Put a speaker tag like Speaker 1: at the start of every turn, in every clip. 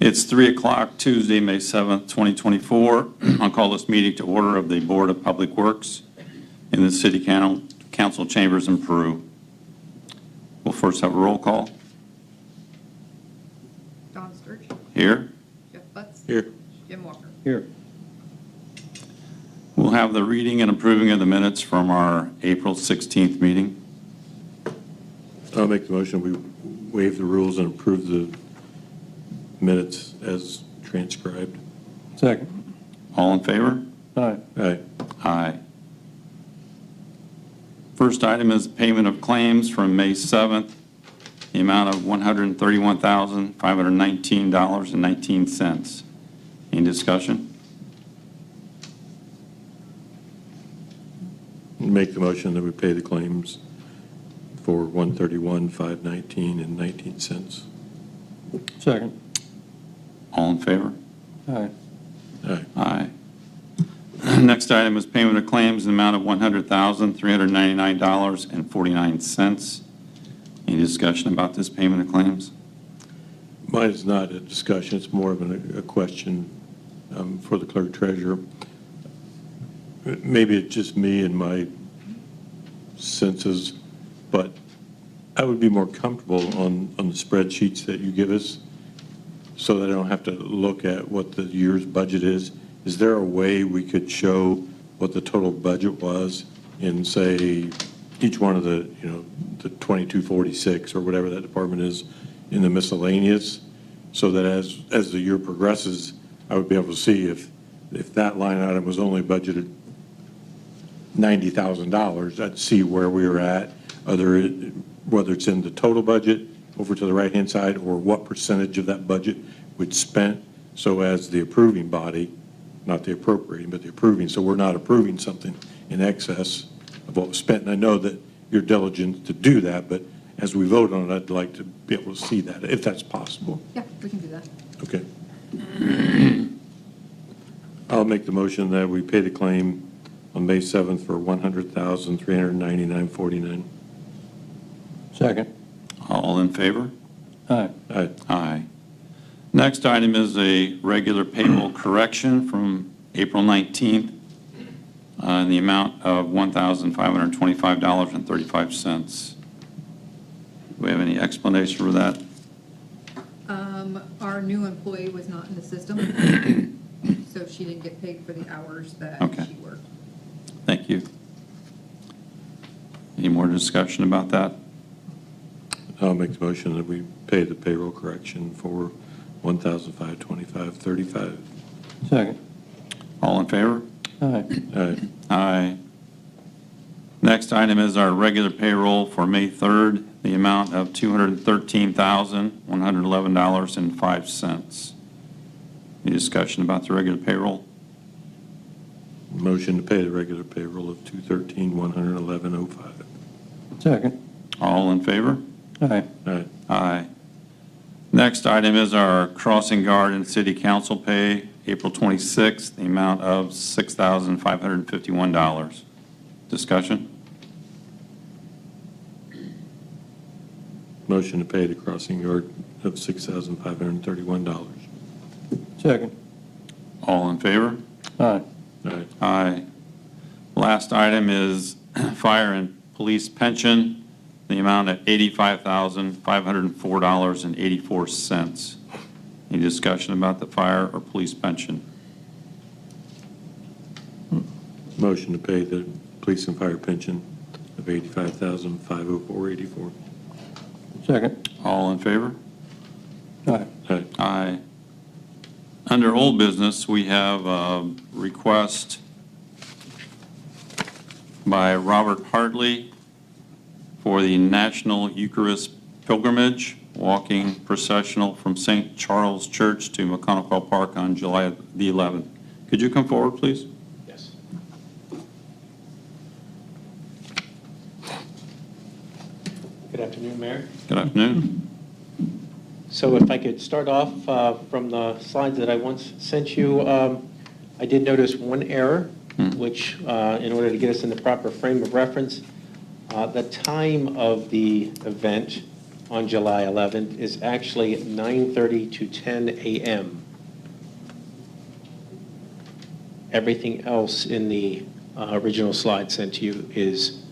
Speaker 1: It's 3 o'clock Tuesday, May 7th, 2024. I'll call this meeting to order of the Board of Public Works in the City Council Chambers in Peru. We'll first have a roll call.
Speaker 2: Don Sturch.
Speaker 1: Here.
Speaker 2: Jeff Butts.
Speaker 3: Here.
Speaker 2: Jim Walker.
Speaker 3: Here.
Speaker 1: We'll have the reading and approving of the minutes from our April 16th meeting.
Speaker 3: I'll make the motion. We waive the rules and approve the minutes as transcribed.
Speaker 4: Second.
Speaker 1: All in favor?
Speaker 4: Aye.
Speaker 3: Aye.
Speaker 1: Aye. First item is payment of claims from May 7th, the amount of $131,519.19. Any discussion?
Speaker 3: Make the motion that we pay the claims for $131,519 and 19 cents.
Speaker 4: Second.
Speaker 1: All in favor?
Speaker 4: Aye.
Speaker 3: Aye.
Speaker 1: Aye. Next item is payment of claims in the amount of $100,399.49. Any discussion about this payment of claims?
Speaker 3: Mine is not a discussion. It's more of a question for the clerk treasurer. Maybe it's just me and my senses, but I would be more comfortable on the spreadsheets that you give us so that I don't have to look at what the year's budget is. Is there a way we could show what the total budget was in, say, each one of the 2246 or whatever that department is in the miscellaneous, so that as the year progresses, I would be able to see if that line item was only budgeted $90,000, I'd see where we were at, whether it's in the total budget over to the right-hand side or what percentage of that budget we'd spent, so as the approving body, not the appropriating, but the approving, so we're not approving something in excess of what was spent. And I know that you're diligent to do that, but as we vote on it, I'd like to be able to see that, if that's possible.
Speaker 2: Yeah, we can do that.
Speaker 3: Okay. I'll make the motion that we pay the claim on May 7th for $100,399.49.
Speaker 4: Second.
Speaker 1: All in favor?
Speaker 4: Aye.
Speaker 3: Aye.
Speaker 1: Aye. Next item is a regular payroll correction from April 19th in the amount of $1,525.35. Do we have any explanation for that?
Speaker 2: Our new employee was not in the system, so she didn't get paid for the hours that
Speaker 1: Okay.
Speaker 2: she worked.
Speaker 1: Thank you. Any more discussion about that?
Speaker 3: I'll make the motion that we pay the payroll correction for $1,525.35.
Speaker 4: Second.
Speaker 1: All in favor?
Speaker 4: Aye.
Speaker 3: Aye.
Speaker 1: Aye. Next item is our regular payroll for May 3rd, the amount of $213,111.05. Any discussion about the regular payroll?
Speaker 3: Motion to pay the regular payroll of $213,111.05.
Speaker 4: Second.
Speaker 1: All in favor?
Speaker 4: Aye.
Speaker 3: Aye.
Speaker 1: Aye. Next item is our crossing guard and city council pay, April 26th, the amount of $6,551. Discussion?
Speaker 3: Motion to pay the crossing guard of $6,531.
Speaker 4: Second.
Speaker 1: All in favor?
Speaker 4: Aye.
Speaker 3: Aye.
Speaker 1: Aye. Last item is fire and police pension, the amount of $85,504.84. Any discussion about the fire or police pension?
Speaker 3: Motion to pay the police and fire pension of $85,504.84.
Speaker 4: Second.
Speaker 1: All in favor?
Speaker 4: Aye.
Speaker 3: Aye.
Speaker 1: Aye. Under old business, we have a request by Robert Hartley for the National Eucharist Pilgrimage, walking processional from St. Charles Church to McConnell Park on July the 11th. Could you come forward, please?
Speaker 5: Yes. Good afternoon, Mayor.
Speaker 1: Good afternoon.
Speaker 5: So if I could start off from the slides that I once sent you, I did notice one error, which in order to get us in the proper frame of reference, the time of the event on July 11th is actually 9:30 to 10 a.m. Everything else in the original slide sent to you is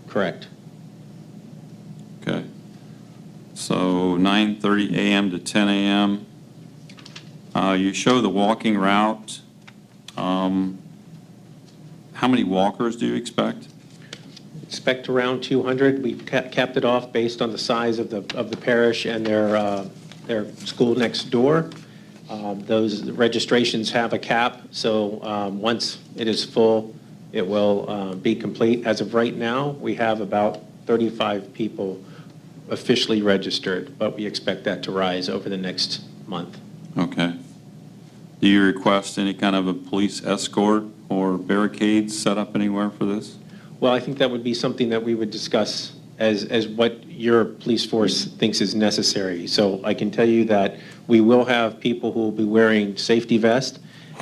Speaker 5: correct.
Speaker 1: Okay. So 9:30 a.m. to 10 a.m. You show the walking route. How many walkers do you expect?
Speaker 5: Expect around 200. We've capped it off based on the size of the parish and their school next door. Those registrations have a cap, so once it is full, it will be complete. As of right now, we have about 35 people officially registered, but we expect that to rise over the next month.
Speaker 1: Okay. Do you request any kind of a police escort or barricades set up anywhere for this?
Speaker 5: Well, I think that would be something that we would discuss as what your police force thinks is necessary. So I can tell you that we will have people who will be wearing safety vests,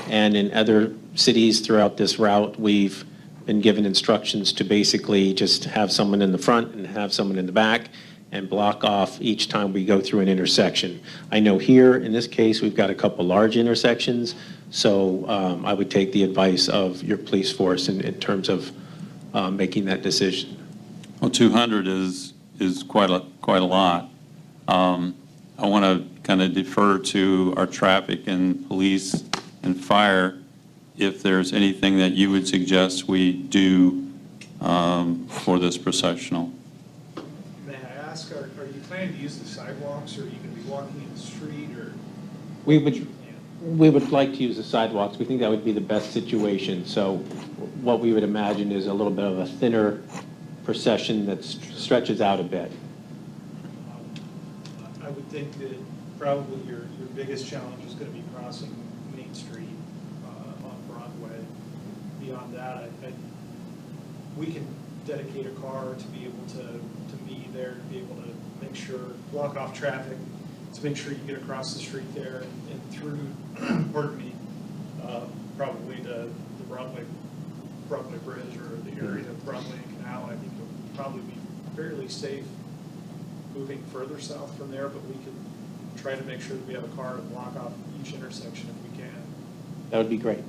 Speaker 5: and in other cities throughout this route, we've been given instructions to basically just have someone in the front and have someone in the back and block off each time we go through an intersection. I know here, in this case, we've got a couple large intersections, so I would take the advice of your police force in terms of making that decision.
Speaker 1: Well, 200 is quite a lot. I want to kind of defer to our traffic and police and fire if there's anything that you would suggest we do for this processional.
Speaker 6: May I ask, are you planning to use the sidewalks, or are you going to be walking in the street, or?
Speaker 5: We would like to use the sidewalks. We think that would be the best situation. So what we would imagine is a little bit of a thinner procession that stretches out a bit.
Speaker 6: I would think that probably your biggest challenge is going to be crossing Main Street on Broadway. Beyond that, we can dedicate a car to be able to meet you there, to be able to make sure, block off traffic, to make sure you get across the street there and through, pardon me, probably the Broadway Bridge or the area of Broadway and Canal. I think it'll probably be fairly safe moving further south from there, but we could try to make sure that we have a car to block off each intersection if we can.
Speaker 5: That would be great.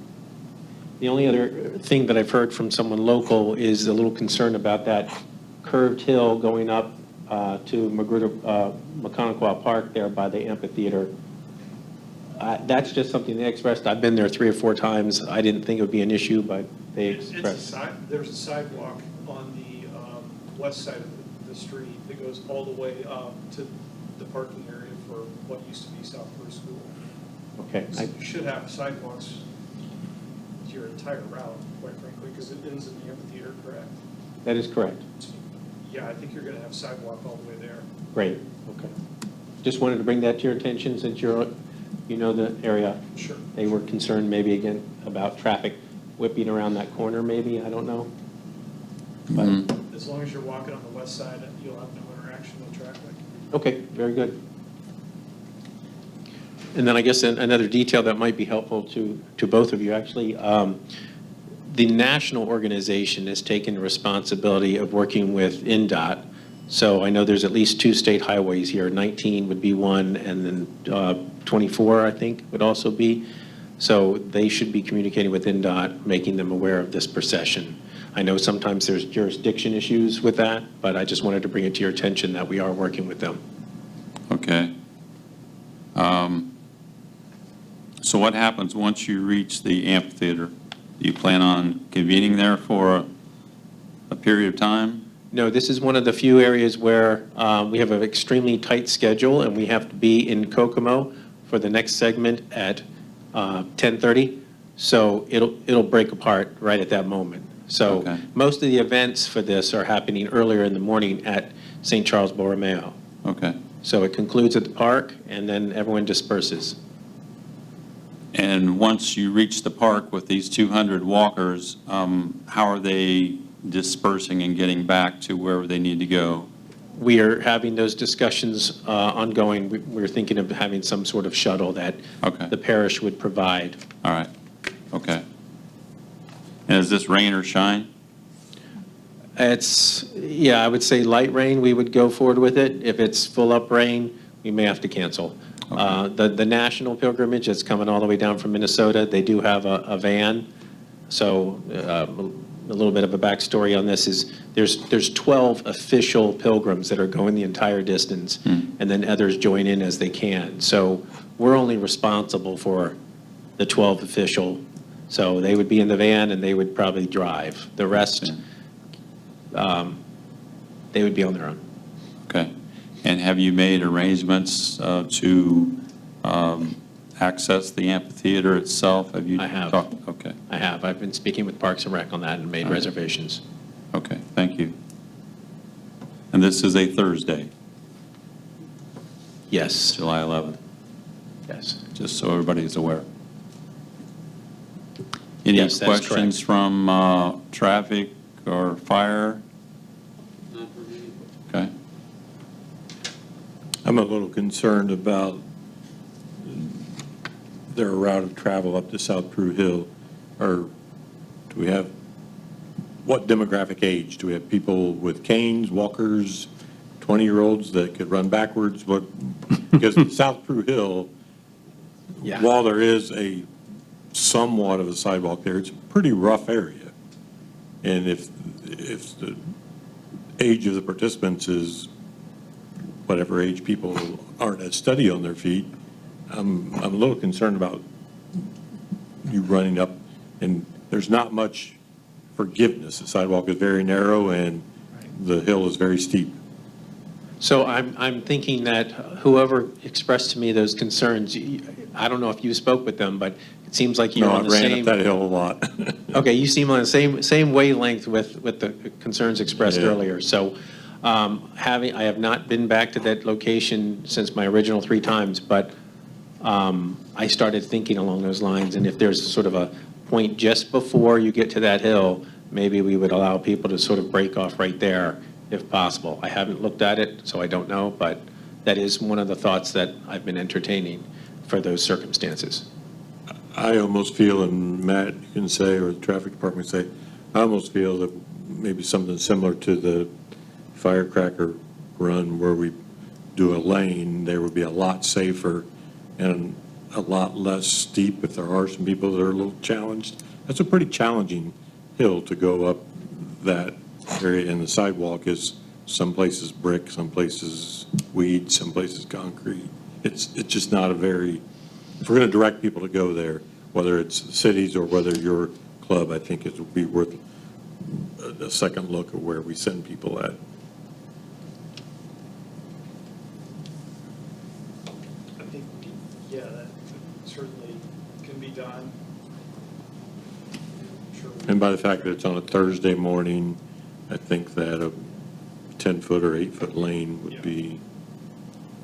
Speaker 5: The only other thing that I've heard from someone local is a little concern about that curved hill going up to McConaughey Park there by the amphitheater. That's just something they expressed. I've been there 3 or 4 times. I didn't think it would be an issue, but they expressed.
Speaker 6: There's a sidewalk on the west side of the street that goes all the way up to the parking area for what used to be South Peru School.
Speaker 5: Okay.
Speaker 6: So you should have sidewalks to your entire route, quite frankly, because it ends in the amphitheater, correct?
Speaker 5: That is correct.
Speaker 6: Yeah, I think you're going to have sidewalk all the way there.
Speaker 5: Great. Okay. Just wanted to bring that to your attention since you know the area.
Speaker 6: Sure.
Speaker 5: They were concerned maybe again about traffic whipping around that corner maybe, I don't know. But,
Speaker 6: As long as you're walking on the west side, you'll have no interaction with traffic.
Speaker 5: okay, very good. And then I guess another detail that might be helpful to both of you actually, the national organization has taken the responsibility of working with NDOT. So I know there's at least 2 state highways here. 19 would be one, and then 24, I think, would also be. So they should be communicating with NDOT, making them aware of this procession. I know sometimes there's jurisdiction issues with that, but I just wanted to bring it to your attention that we are working with them.
Speaker 1: Okay. So what happens once you reach the amphitheater? Do you plan on convening there for a period of time?
Speaker 5: No, this is one of the few areas where we have an extremely tight schedule, and we have to be in Kokomo for the next segment at 10:30. So it'll break apart right at that moment. So
Speaker 1: Okay.
Speaker 5: most of the events for this are happening earlier in the morning at St. Charles Borromeo.
Speaker 1: Okay.
Speaker 5: So it concludes at the park, and then everyone disperses.
Speaker 1: And once you reach the park with these 200 walkers, how are they dispersing and getting back to wherever they need to go?
Speaker 5: We are having those discussions ongoing. We're thinking of having some sort of shuttle that
Speaker 1: Okay.
Speaker 5: the parish would provide.
Speaker 1: All right. Okay. And is this rain or shine?
Speaker 5: Yeah, I would say light rain, we would go forward with it. If it's full up rain, we may have to cancel. The national pilgrimage that's coming all the way down from Minnesota, they do have a van. So a little bit of a backstory on this is there's 12 official pilgrims that are going the entire distance, and then others join in as they can. So we're only responsible for the 12 official. So they would be in the van and they would probably drive. The rest, they would be on their own.
Speaker 1: Okay. And have you made arrangements to access the amphitheater itself? Have you?
Speaker 5: I have.
Speaker 1: Okay.
Speaker 5: I have. I've been speaking with Parks and Rec on that and made
Speaker 1: All right.
Speaker 5: reservations.
Speaker 1: Okay, thank you. And this is a Thursday,
Speaker 5: Yes,
Speaker 1: July 11th,
Speaker 5: yes.
Speaker 1: just so everybody is aware. Any
Speaker 5: Yes, that's
Speaker 1: questions
Speaker 5: correct.
Speaker 1: from traffic or fire? Okay.
Speaker 3: I'm a little concerned about their route of travel up to South Peru Hill. Or do we have, what demographic age? Do we have people with canes, walkers, 20-year-olds that could run backwards? What? Because South Peru Hill,
Speaker 5: Yeah.
Speaker 3: while there is a somewhat of a sidewalk there, it's a pretty rough area. And if the age of the participants is whatever age people aren't as steady on their feet, I'm a little concerned about you running up, and there's not much forgiveness. The sidewalk is very narrow and the hill is very steep.
Speaker 5: So I'm thinking that whoever expressed to me those concerns, I don't know if you spoke with them, but it seems like you're
Speaker 3: No,
Speaker 5: on
Speaker 3: I
Speaker 5: the
Speaker 3: ran up
Speaker 5: same.
Speaker 3: that hill a lot.
Speaker 5: Okay, you seem on the same wavelength with the concerns expressed
Speaker 3: Yeah.
Speaker 5: earlier. So I have not been back to that location since my original 3 times, but I started thinking along those lines. And if there's sort of a point just before you get to that hill, maybe we would allow people to sort of break off right there if possible. I haven't looked at it, so I don't know, but that is one of the thoughts that I've been entertaining for those circumstances.
Speaker 3: I almost feel, and Matt, you can say, or the traffic department say, I almost feel that maybe something similar to the firecracker run where we do a lane, there would be a lot safer and a lot less steep if there are some people that are a little challenged. That's a pretty challenging hill to go up that area, and the sidewalk is some places brick, some places weed, some places concrete. It's just not a very, if we're going to direct people to go there, whether it's the cities or whether your club, I think it would be worth a second look at where we send people at.
Speaker 6: I think, yeah, that certainly can be done. I'm sure we-
Speaker 3: And by the fact that it's on a Thursday morning, I think that a 10-foot or 8-foot lane
Speaker 6: Yeah.
Speaker 3: would be,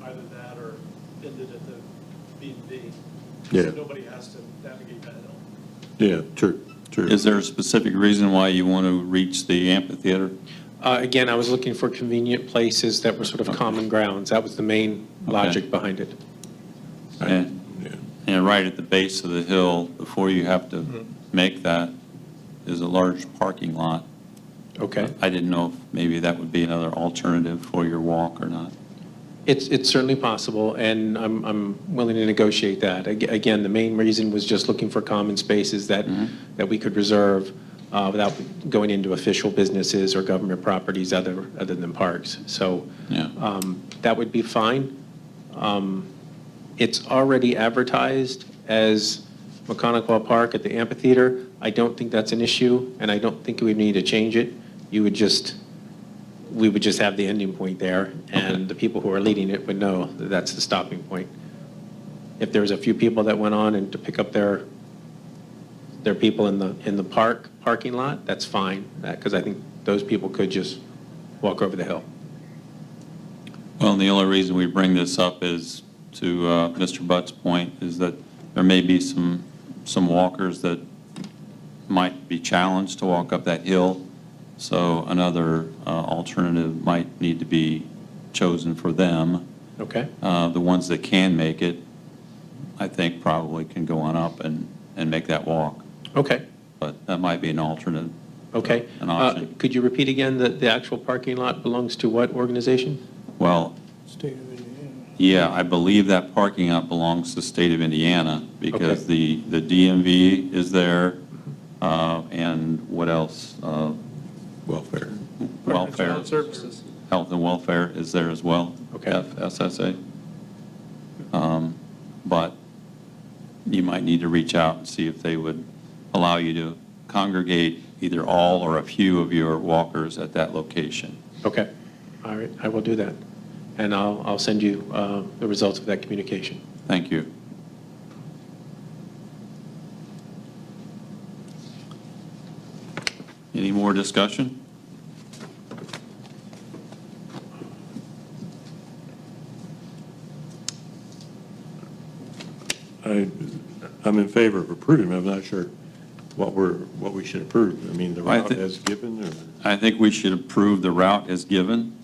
Speaker 6: Either that or ended at the B&B.
Speaker 3: Yeah.
Speaker 6: So nobody has to navigate that hill.
Speaker 3: yeah, true.
Speaker 1: Is there a specific reason why you want to reach the amphitheater?
Speaker 5: Again, I was looking for convenient places that were sort of common grounds. That was the main logic behind it.
Speaker 1: And,
Speaker 3: Yeah.
Speaker 1: and right at the base of the hill, before you have to make that, is a large parking lot.
Speaker 5: Okay.
Speaker 1: I didn't know if maybe that would be another alternative for your walk or not.
Speaker 5: It's certainly possible, and I'm willing to negotiate that. Again, the main reason was just looking for common spaces that we could reserve without going into official businesses or government properties other than parks. So
Speaker 1: Yeah.
Speaker 5: that would be fine. It's already advertised as McConaughey Park at the amphitheater. I don't think that's an issue, and I don't think we need to change it. We would just have the ending point there, and the people who are leading it would know that that's the stopping point. If there was a few people that went on and to pick up their people in the parking lot, that's fine, because I think those people could just walk over the hill.
Speaker 1: Well, and the only reason we bring this up is to Mr. Butt's point, is that there may be some walkers that might be challenged to walk up that hill. So another alternative might need to be chosen for them.
Speaker 5: Okay?
Speaker 1: The ones that can make it, I think probably can go on up and make that walk.
Speaker 5: Okay.
Speaker 1: But that might be an alternate
Speaker 5: Okay.
Speaker 1: an option.
Speaker 5: Could you repeat again, the actual parking lot belongs to what organization?
Speaker 1: Well,
Speaker 4: State of Indiana.
Speaker 1: yeah, I believe that parking lot belongs to the state of Indiana because the DMV is there, and what else?
Speaker 3: Welfare.
Speaker 1: Welfare,
Speaker 6: Services.
Speaker 1: health and welfare is there as well.
Speaker 5: Okay.
Speaker 1: FSSA. But you might need to reach out and see if they would allow you to congregate either all or a few of your walkers at that location.
Speaker 5: Okay. All right, I will do that. And I'll send you the results of that communication.
Speaker 1: Thank you. Any more discussion?
Speaker 3: I'm in favor of approving. I'm not sure what we should approve. I mean, the
Speaker 1: I
Speaker 3: route
Speaker 1: thi-
Speaker 3: as given, or?
Speaker 1: I think we should approve the route as given,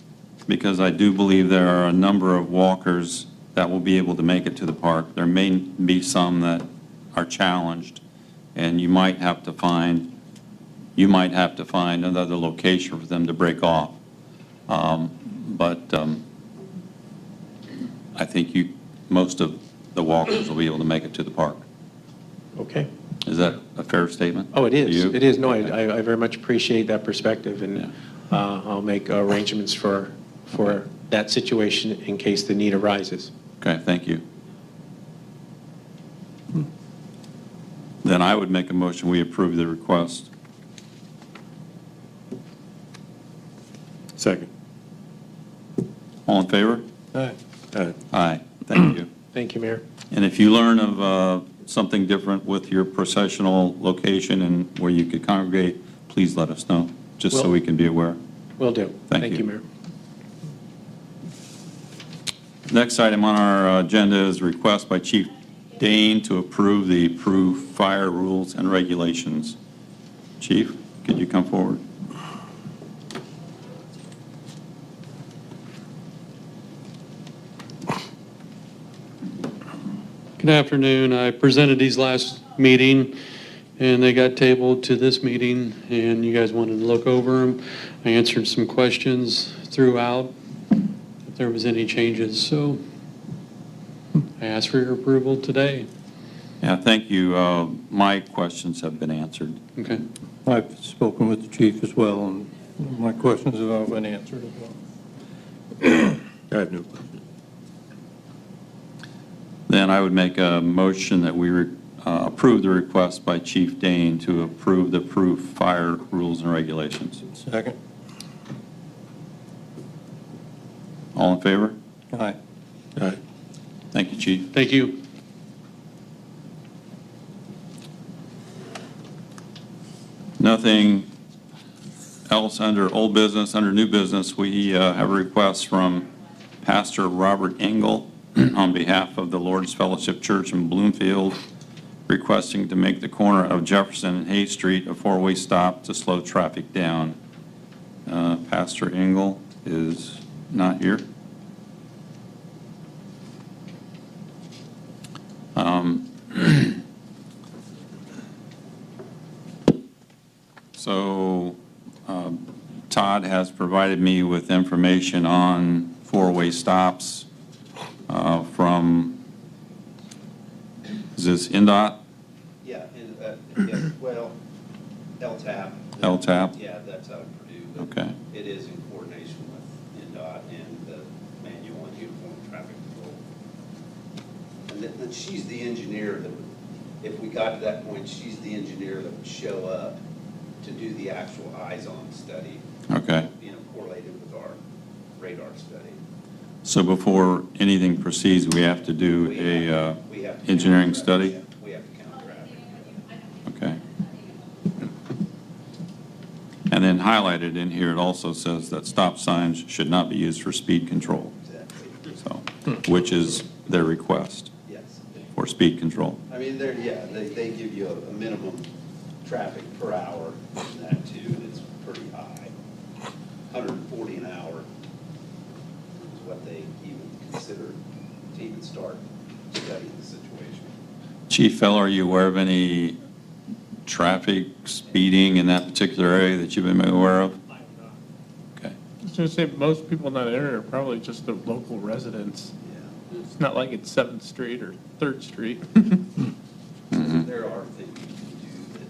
Speaker 1: because I do believe there are a number of walkers that will be able to make it to the park. There may be some that are challenged, and you might have to find another location for them to break off. But I think most of the walkers will be able to make it to the park.
Speaker 5: Okay?
Speaker 1: Is that a fair statement?
Speaker 5: Oh, it
Speaker 1: to
Speaker 5: is.
Speaker 1: you?
Speaker 5: It is. No,
Speaker 1: Okay.
Speaker 5: I very much appreciate that perspective, and I'll make arrangements for that situation in case the need arises.
Speaker 1: Okay, thank you. Then I would make a motion, we approve the request.
Speaker 3: Second.
Speaker 1: All in favor?
Speaker 4: Aye.
Speaker 1: Aye, thank you.
Speaker 5: Thank you, Mayor.
Speaker 1: And if you learn of something different with your processional location and where you could congregate, please let us know, just so
Speaker 5: Will-
Speaker 1: we can be aware.
Speaker 5: Will do.
Speaker 1: Thank you.
Speaker 5: Mayor.
Speaker 1: Next item on our agenda is a request by Chief Dane to approve the approved fire rules and regulations. Chief, could you come forward?
Speaker 7: Good afternoon. I presented these last meeting, and they got tabled to this meeting, and you guys wanted to look over them. I answered some questions throughout, if there was any changes, so I ask for your approval today.
Speaker 1: Yeah, thank you. My questions have been answered.
Speaker 7: Okay.
Speaker 4: I've spoken with the chief as well, and my questions have all been answered as well.
Speaker 3: I have no question.
Speaker 1: Then I would make a motion that we approve the request by Chief Dane to approve the approved fire rules and regulations.
Speaker 4: Second.
Speaker 1: All in favor?
Speaker 4: Aye.
Speaker 3: Aye.
Speaker 1: Thank you, Chief.
Speaker 7: Thank you.
Speaker 1: Nothing else under old business. Under new business, we have a request from Pastor Robert Engel on behalf of the Lord's Fellowship Church in Bloomfield, requesting to make the corner of Jefferson and Hay Street a four-way stop to slow traffic down. Pastor Engel is not here. So Todd has provided me with information on four-way stops from, is this NDOT?
Speaker 8: Yeah, well, LTAP.
Speaker 1: LTAP?
Speaker 8: Yeah, that's out of Purdue. but
Speaker 1: Okay.
Speaker 8: It is in coordination with NDOT and the Manual and Uniform Traffic Control. And she's the engineer that would, if we got to that point, she's the engineer that would show up to do the actual eyes-on study,
Speaker 1: Okay.
Speaker 8: correlated with our radar study.
Speaker 1: So before anything proceeds, we have to do
Speaker 8: We
Speaker 1: a
Speaker 8: have to
Speaker 1: engineering
Speaker 8: count
Speaker 1: study?
Speaker 8: traffic, yeah, we have to count traffic.
Speaker 1: Okay. And then highlighted in here, it also says that stop signs should not be used for speed control,
Speaker 8: Exactly.
Speaker 1: so, which is their request
Speaker 8: Yes.
Speaker 1: for speed control.
Speaker 8: I mean, they give you a minimum traffic per hour in that too, and it's pretty high. 140 an hour is what they even consider to even start studying the situation.
Speaker 1: Chief Feller, are you aware of any traffic, speeding in that particular area that you've been made aware of?
Speaker 6: I'm not.
Speaker 1: Okay.
Speaker 9: I was going to say, most people in that area are probably just the local residents.
Speaker 8: Yeah.
Speaker 9: It's not like it's 7th Street or 3rd Street.
Speaker 8: There are things you can do that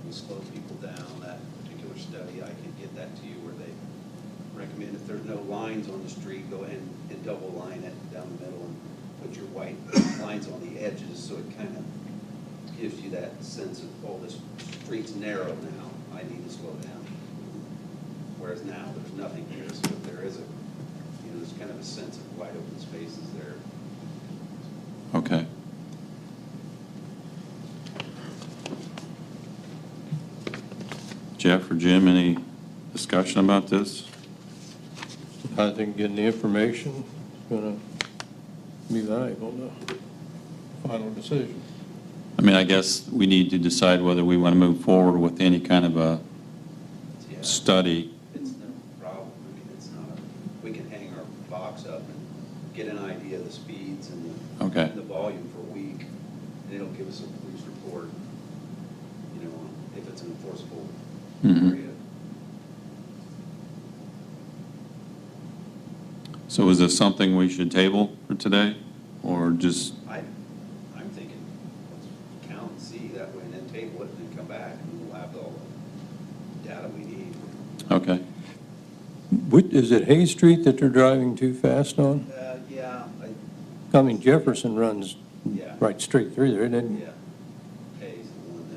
Speaker 8: will slow people down. That particular study, I can get that to you, where they recommend if there's no lines on the street, go ahead and double line it down the middle and put your white lines on the edges, so it kind of gives you that sense of, oh, this street's narrow now, I need to slow down. Whereas now, there's nothing here, so if there is there's kind of a sense of wide open spaces there.
Speaker 1: Okay. Jeff or Jim, any discussion about this?
Speaker 4: I think getting the information is going to be valuable to final decision.
Speaker 1: I mean, I guess we need to decide whether we want to move forward with any kind of a
Speaker 8: Yeah.
Speaker 1: study.
Speaker 8: It's no problem. I mean, it's not, we can hang our box up and get an idea of the speeds and
Speaker 1: Okay.
Speaker 8: the volume for a week, and it'll give us a police report, if it's an enforceable
Speaker 1: Mhm.
Speaker 8: area.
Speaker 1: So is this something we should table for today, or just,
Speaker 8: I'm thinking, let's count and see that way, and then table it, and then come back, and we'll have all the data we need.
Speaker 1: okay.
Speaker 4: Is it Hayes Street that they're driving too fast on?
Speaker 8: Yeah,
Speaker 4: I mean, Jefferson runs
Speaker 8: Yeah.
Speaker 4: right straight through there, doesn't it?
Speaker 8: yeah. Hayes, the one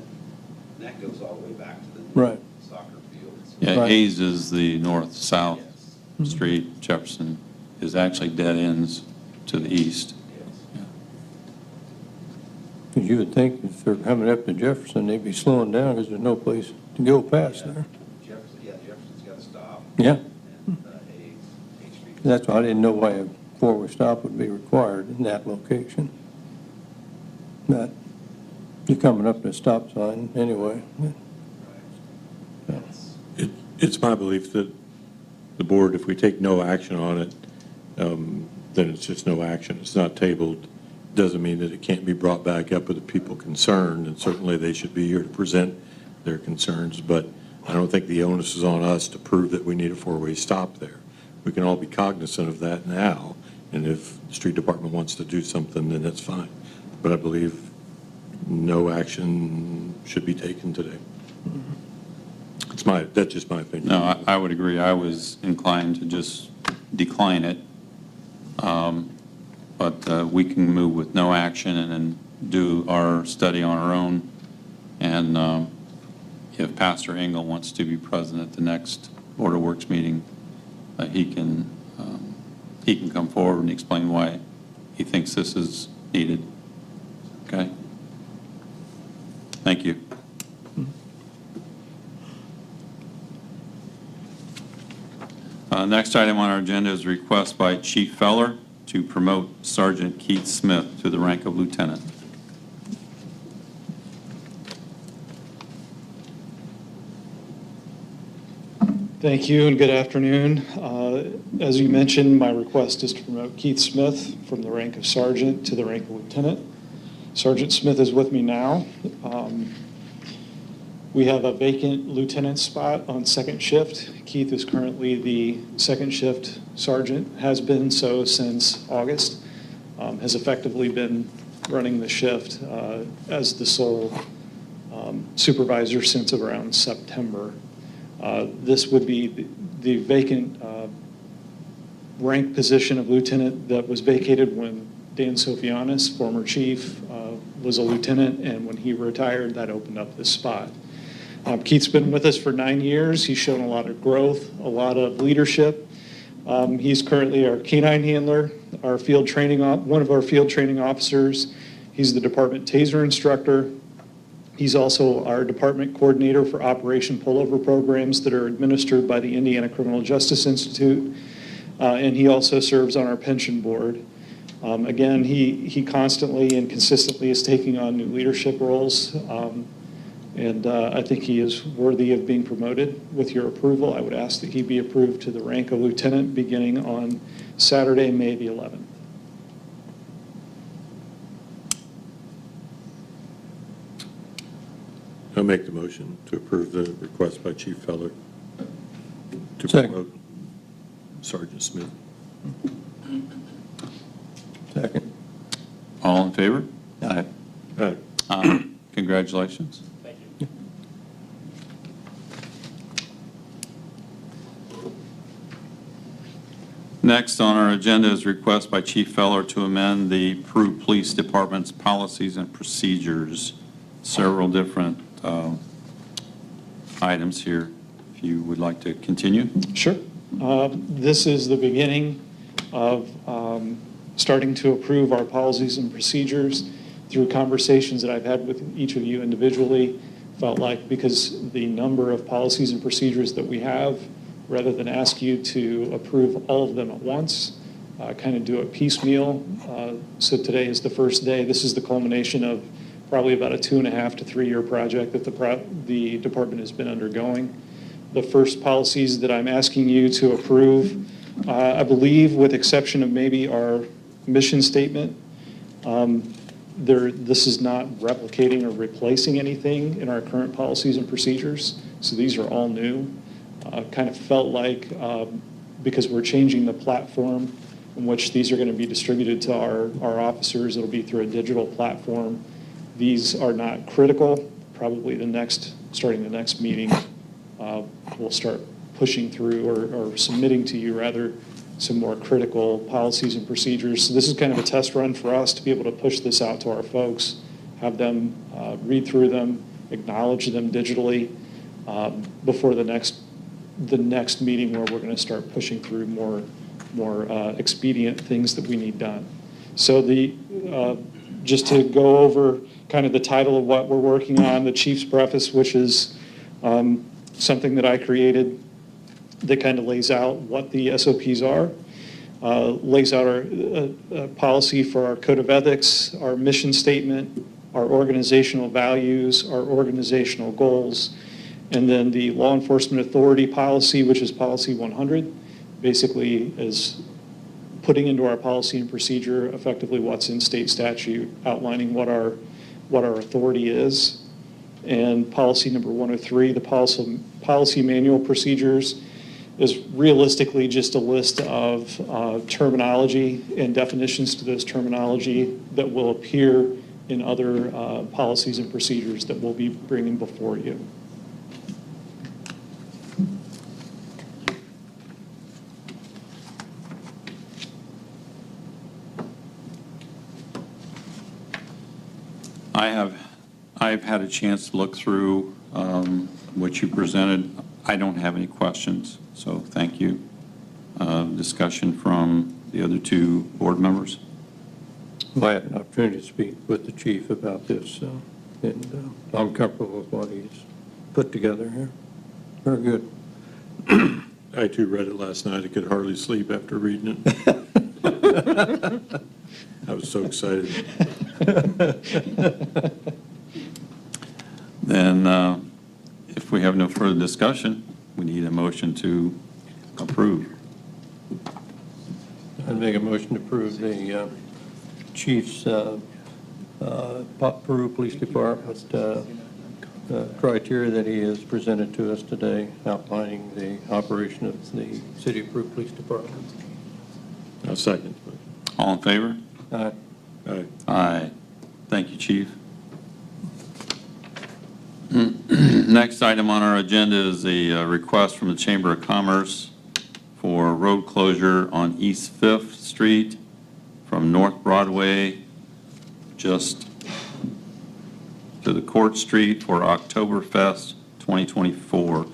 Speaker 8: and that goes all the way back to the
Speaker 4: Right.
Speaker 8: soccer fields.
Speaker 1: Yeah,
Speaker 4: Right.
Speaker 1: Hayes is the north-south
Speaker 8: Yes,
Speaker 1: street. Jefferson is actually dead ends to the east.
Speaker 8: yes.
Speaker 4: Because you would think if they're coming up to Jefferson, they'd be slowing down because there's no place to go past there.
Speaker 8: Jefferson's got to stop.
Speaker 4: Yeah,
Speaker 8: And Hayes Street.
Speaker 4: that's why I didn't know why a four-way stop would be required in that location. But you're coming up to a stop sign anyway.
Speaker 8: Right. That's-
Speaker 3: It's my belief that the board, if we take no action on it, then it's just no action. It's not tabled. Doesn't mean that it can't be brought back up with the people concerned, and certainly they should be here to present their concerns, but I don't think the onus is on us to prove that we need a four-way stop there. We can all be cognizant of that now, and if the street department wants to do something, then that's fine. But I believe no action should be taken today. That's just my opinion.
Speaker 1: No, I would agree. I was inclined to just decline it. But we can move with no action and then do our study on our own. And if Pastor Engel wants to be present at the next Board of Works meeting, he can come forward and explain why he thinks this is needed. Okay? Thank you. Next item on our agenda is a request by Chief Feller to promote Sergeant Keith Smith to the rank of lieutenant.
Speaker 10: Thank you and good afternoon. As you mentioned, my request is to promote Keith Smith from the rank of sergeant to the rank of lieutenant. Sergeant Smith is with me now. We have a vacant lieutenant spot on second shift. Keith is currently the second shift sergeant, has been so since August, has effectively been running the shift as the sole supervisor since around September. This would be the vacant rank position of lieutenant that was vacated when Dan Sofianis, former chief, was a lieutenant, and when he retired, that opened up this spot. Keith's been with us for 9 years. He's shown a lot of growth, a lot of leadership. He's currently our canine handler, our field training, one of our field training officers. He's the department taser instructor. He's also our department coordinator for Operation Pullover programs that are administered by the Indiana Criminal Justice Institute. And he also serves on our pension board. Again, he constantly and consistently is taking on new leadership roles. And I think he is worthy of being promoted. With your approval, I would ask that he be approved to the rank of lieutenant beginning on Saturday, May the 11th.
Speaker 3: I'll make the motion to approve the request by Chief Feller to
Speaker 4: Second.
Speaker 3: promote Sergeant Smith.
Speaker 4: Second.
Speaker 1: All in favor?
Speaker 4: Aye.
Speaker 1: Congratulations.
Speaker 6: Thank you.
Speaker 1: Next on our agenda is request by Chief Feller to amend the Peru Police Department's policies and procedures. Several different items here. If you would like to continue.
Speaker 10: Sure. This is the beginning of starting to approve our policies and procedures through conversations that I've had with each of you individually. Felt like because the number of policies and procedures that we have, rather than ask you to approve all of them at once, kind of do it piecemeal. So today is the first day. This is the culmination of probably about a 2.5 to 3 year project that the department has been undergoing. The first policies that I'm asking you to approve, I believe with exception of maybe our mission statement, this is not replicating or replacing anything in our current policies and procedures. So these are all new. Kind of felt like because we're changing the platform in which these are going to be distributed to our officers, it'll be through a digital platform. These are not critical. Probably starting the next meeting, we'll start pushing through or submitting to you rather some more critical policies and procedures. So this is kind of a test run for us to be able to push this out to our folks, have them read through them, acknowledge them digitally before the next meeting where we're going to start pushing through more expedient things that we need done. So just to go over kind of the title of what we're working on, the Chief's Preface, which is something that I created that kind of lays out what the SOPs are, lays out our policy for our code of ethics, our mission statement, our organizational values, our organizational goals, and then the law enforcement authority policy, which is policy 100, basically is putting into our policy and procedure effectively what's in state statute, outlining what our authority is. And policy number 103, the policy manual procedures, is realistically just a list of terminology and definitions to those terminology that will appear in other policies and procedures that we'll be bringing before you.
Speaker 1: I've had a chance to look through what you presented. I don't have any questions, so thank you. Discussion from the other two board members?
Speaker 4: Well, I had an opportunity to speak with the chief about this, and I'm comfortable with what he's put together here. Very good.
Speaker 3: I too read it last night. I could hardly sleep after reading it. I was so excited.
Speaker 1: Then, if we have no further discussion, we need a motion to approve.
Speaker 4: I'd make a motion to approve the chief's Peru Police Department criteria that he has presented to us today, outlining the operation of the City of Peru Police Department.
Speaker 3: I'll second.
Speaker 1: All in favor?
Speaker 4: Aye.
Speaker 3: Aye.
Speaker 1: Aye. Thank you, Chief. Next item on our agenda is a request from the Chamber of Commerce for road closure on East 5th Street from North Broadway just to the Court Street for Oktoberfest 2024.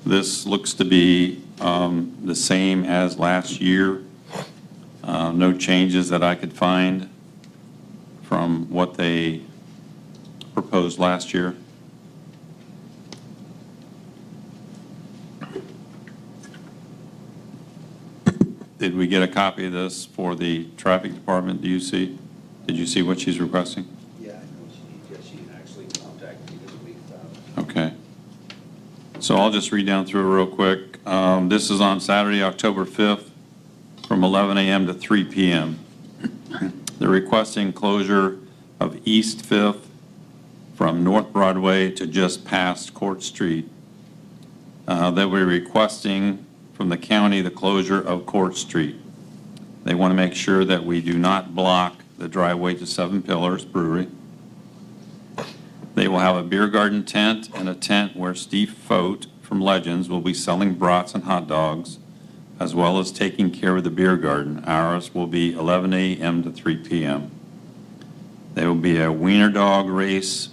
Speaker 1: This looks to be the same as last year. No changes that I could find from what they proposed last year. Did we get a copy of this for the traffic department? Did you see what she's requesting?
Speaker 8: Yeah, I know she actually contacted me this week about it.
Speaker 1: Okay. So I'll just read down through it real quick. This is on Saturday, October 5th, from 11 a.m. to 3 p.m. They're requesting closure of East 5th from North Broadway to just past Court Street. That we're requesting from the county the closure of Court Street. They want to make sure that we do not block the driveway to Seven Pillars Brewery. They will have a beer garden tent and a tent where Steve Fote from Legends will be selling brats and hot dogs, as well as taking care of the beer garden. Hours will be 11 a.m. to 3 p.m. There will be a wiener dog race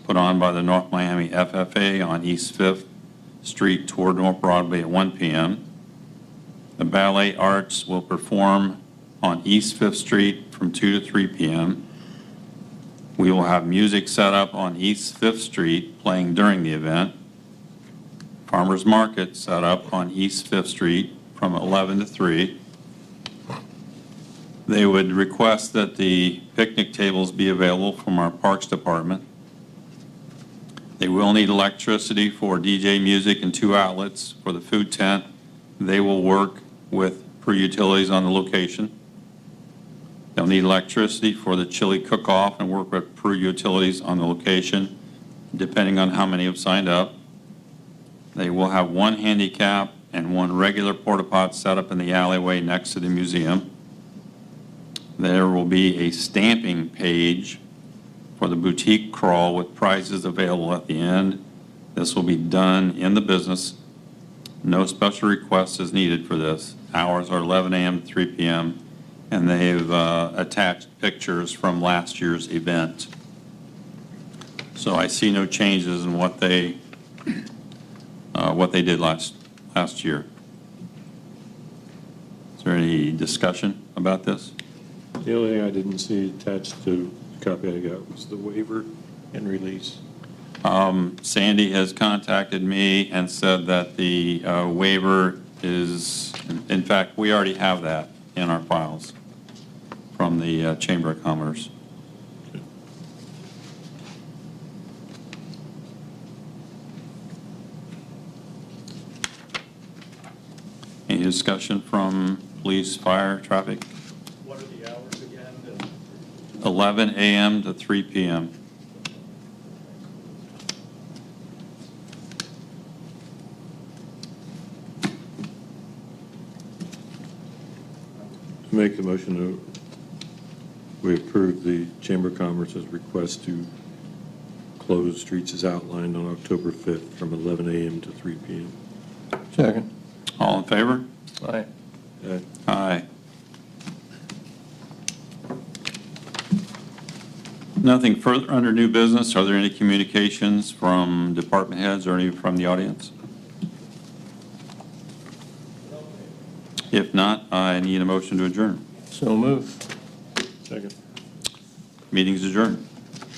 Speaker 1: put on by the North Miami FFA on East 5th Street toward North Broadway at 1 p.m. The Ballet Arts will perform on East 5th Street from 2 to 3 p.m. We will have music set up on East 5th Street playing during the event. Farmers Market set up on East 5th Street from 11 to 3. They would request that the picnic tables be available from our Parks Department. They will need electricity for DJ music and 2 outlets for the food tent. They will work with Peru Utilities on the location. They'll need electricity for the chili cook-off and work with Peru Utilities on the location, depending on how many have signed up. They will have 1 handicap and 1 regular porta-pot set up in the alleyway next to the museum. There will be a stamping page for the boutique crawl with prizes available at the end. This will be done in the business. No special request is needed for this. Hours are 11 a.m. to 3 p.m. and they've attached pictures from last year's event. So I see no changes in what they did last year. Is there any discussion about this?
Speaker 3: The only thing I didn't see attached to the copy I got was the waiver and release.
Speaker 1: Sandy has contacted me and said that the waiver is, in fact, we already have that in our files from the Chamber of Commerce. Any discussion from police, fire, traffic?
Speaker 6: What are the hours again?
Speaker 1: 11 a.m. to 3 p.m.
Speaker 3: Make the motion to, we approve the Chamber of Commerce's request to close streets as outlined on October 5th from 11 a.m. to 3 p.m.
Speaker 4: Second.
Speaker 1: All in favor?
Speaker 4: Aye.
Speaker 1: Aye. Nothing further under new business. Are there any communications from department heads or any from the audience? If not, I need a motion to adjourn.
Speaker 4: So moved.
Speaker 3: Second.
Speaker 1: Meeting's adjourned.